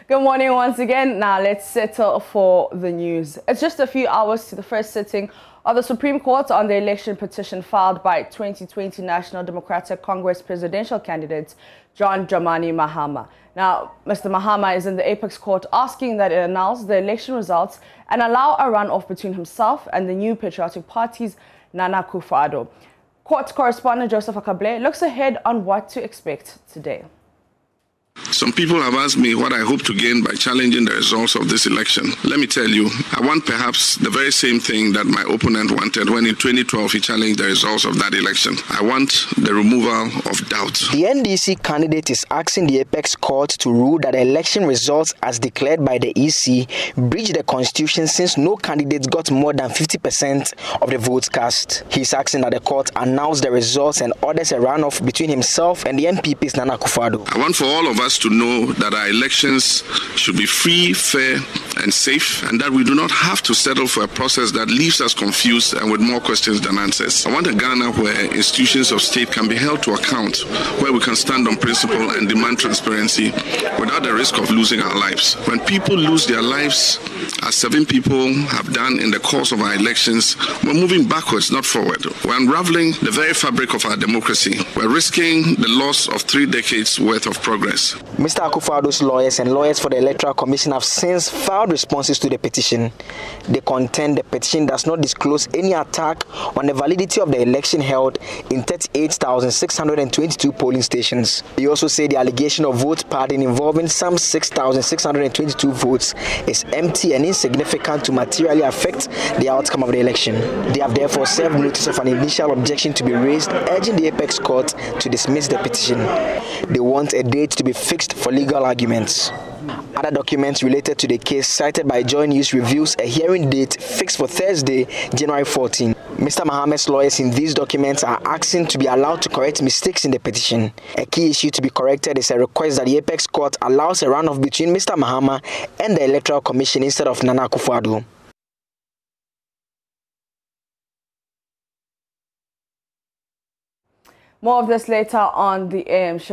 Good morning once again. Now let's settle for the news. It's just a few hours to the first sitting of the Supreme Court on the election petition filed by 2020 National Democratic Congress presidential candidate John Dramani Mahama. Now, Mr. Mahama is in the apex court asking that it announce the election results and allow a runoff between himself and the new patriotic party's Nana Akufo-Addo. Court correspondent Joseph Akable looks ahead on what to expect today. Some people have asked me what I hope to gain by challenging the results of this election. Let me tell you, I want perhaps the very same thing that my opponent wanted when in 2012 he challenged the results of that election. I want the removal of doubt. The NDC candidate is asking the apex court to rule that the election results as declared by the EC breach the constitution since no candidate got more than 50% of the votes cast. He's asking that the court announce the results and orders a runoff between himself and the NPP's Nana Akufo-Addo. I want for all of us to know that our elections should be free, fair, and safe, and that we do not have to settle for a process that leaves us confused and with more questions than answers. I want a Ghana where institutions of state can be held to account, where we can stand on principle and demand transparency without the risk of losing our lives. When people lose their lives, as 7 people have done in the course of our elections, we're moving backwards, not forward. We're unraveling the very fabric of our democracy. We're risking the loss of 3 decades worth of progress. Mr. Akufo-Addo's lawyers and lawyers for the Electoral Commission have since filed responses to the petition. They contend the petition does not disclose any attack on the validity of the election held in 38,622 polling stations. They also say the allegation of vote padding involving some 6,622 votes is empty and insignificant to materially affect the outcome of the election. They have therefore served notice of an initial objection to be raised, urging the apex court to dismiss the petition. They want a date to be fixed for legal arguments. Other documents related to the case cited by Joy News reveals a hearing date fixed for Thursday, January 14. Mr. Mahama's lawyers in these documents are asking to be allowed to correct mistakes in the petition. A key issue to be corrected is a request that the apex court allows a runoff between Mr. Mahama and the Electoral Commission instead of Nana Akufo-Addo. More of this later on the AM show.